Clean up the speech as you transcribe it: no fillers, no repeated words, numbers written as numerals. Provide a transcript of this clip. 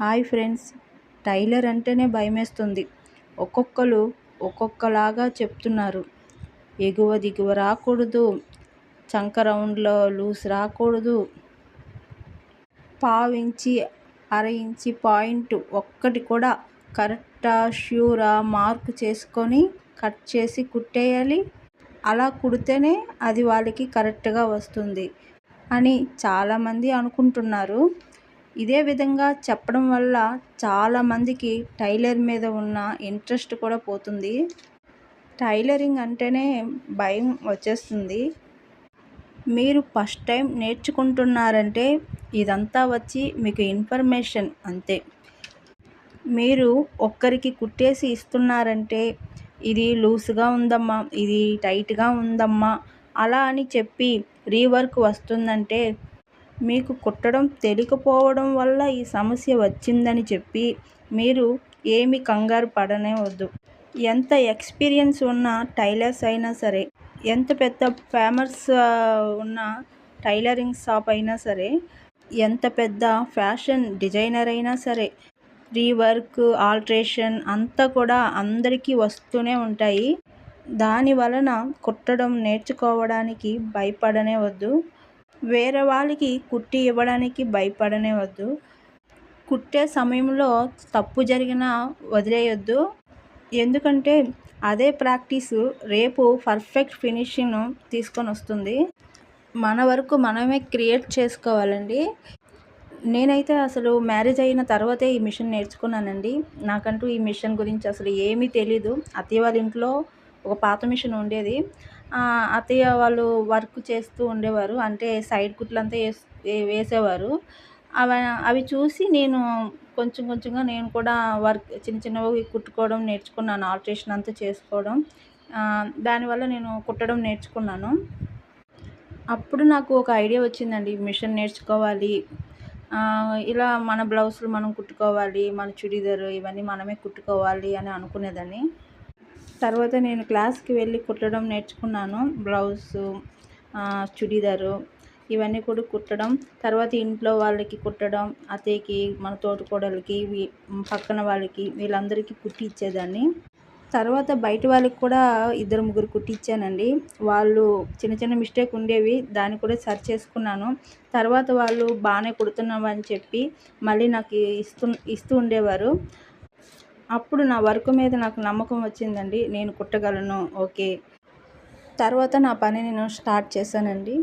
Hi friends, tailor అంటేనే భయమేస్తుంది. ఒక్కొక్కరు ఒక్కొక్కలాగా చెప్తున్నారు. ఎగువ దిగువ రాకూడదు, చంక రౌండ్లో లూజ్ రాకూడదు, పావించి అర ఇంచి పాయింట్ ఒక్కటి కూడా కరెక్టా ష్యూరా మార్క్ చేసుకొని కట్ చేసి కుట్టేయాలి. అలా కుడితేనే అది వాళ్ళకి కరెక్ట్గా వస్తుంది అని చాలామంది అనుకుంటున్నారు. ఇదే విధంగా చెప్పడం వల్ల చాలామందికి టైలర్ మీద ఉన్న ఇంట్రెస్ట్ కూడా పోతుంది. టైలరింగ్ అంటేనే భయం వచ్చేస్తుంది. మీరు ఫస్ట్ టైం నేర్చుకుంటున్నారంటే ఇదంతా వచ్చి మీకు ఇన్ఫర్మేషన్ అంతే. మీరు ఒక్కరికి కుట్టేసి ఇస్తున్నారంటే ఇది లూజ్గా ఉందమ్మా, ఇది టైట్గా ఉందమ్మా అలా అని చెప్పి రీవర్క్ వస్తుందంటే మీకు కుట్టడం తెలియకపోవడం వల్ల ఈ సమస్య వచ్చిందని చెప్పి మీరు ఏమి కంగారు పడనే వద్దు. ఎంత ఎక్స్పీరియన్స్ ఉన్న టైలర్స్ అయినా సరే, ఎంత పెద్ద ఫేమస్ ఉన్న టైలరింగ్ షాప్ అయినా సరే, ఎంత పెద్ద ఫ్యాషన్ డిజైనర్ అయినా సరే, రీవర్క్ ఆల్ట్రేషన్ అంతా కూడా అందరికీ వస్తూనే ఉంటాయి. దాని వలన కుట్టడం నేర్చుకోవడానికి భయపడనే వద్దు. వేరే వాళ్ళకి కుట్టి ఇవ్వడానికి భయపడనే వద్దు. కుట్టే సమయంలో తప్పు జరిగినా వదిలేయొద్దు. ఎందుకంటే అదే ప్రాక్టీసు రేపు పర్ఫెక్ట్ ఫినిషింగ్ను తీసుకొని వస్తుంది. మన వరకు మనమే క్రియేట్ చేసుకోవాలండి. నేనైతే అసలు మ్యారేజ్ అయిన తర్వాతే ఈ మిషన్ నేర్చుకున్నానండి. నాకంటూ ఈ మిషన్ గురించి అసలు ఏమీ తెలీదు. అత్తయ్య వాళ్ళ ఇంట్లో ఒక పాత మిషన్ ఉండేది. అత్తయ్య వాళ్ళు వర్క్ చేస్తూ ఉండేవారు. అంటే సైడ్ కుట్లంతా వేసేవారు. అవి చూసి నేను కొంచెంగా నేను కూడా వర్క్ చిన్న చిన్నవి కుట్టుకోవడం నేర్చుకున్నాను. ఆల్ట్రేషన్ అంతా చేసుకోవడం. దానివల్ల నేను కుట్టడం నేర్చుకున్నాను. అప్పుడు నాకు ఒక ఐడియా వచ్చిందండి. మిషన్ నేర్చుకోవాలి, ఇలా మన బ్లౌజులు మనం కుట్టుకోవాలి, మన చుడీదారు ఇవన్నీ మనమే కుట్టుకోవాలి అని అనుకునేదాన్ని. తర్వాత నేను క్లాస్కి వెళ్ళి కుట్టడం నేర్చుకున్నాను. బ్లౌజు, చుడీదారు ఇవన్నీ కూడా కుట్టడం. తర్వాత ఇంట్లో వాళ్ళకి కుట్టడం, అత్తయ్యకి, మన తోటికోడలికి, పక్కన వాళ్ళకి వీళ్ళందరికీ కుట్టి ఇచ్చేదాన్ని. తర్వాత బయట వాళ్ళకి కూడా 2-3 కుట్టించానండి. వాళ్ళు చిన్న చిన్న మిస్టేక్ ఉండేవి, దాన్ని కూడా సరి చేసుకున్నాను. తర్వాత వాళ్ళు బాగానే కుడుతున్నావు అని చెప్పి మళ్ళీ నాకు ఇస్తూ ఉండేవారు. అప్పుడు నా వర్క్ మీద నాకు నమ్మకం వచ్చిందండి. నేను కుట్టగలను, ఓకే. తర్వాత నా పని నేను స్టార్ట్ చేశానండి.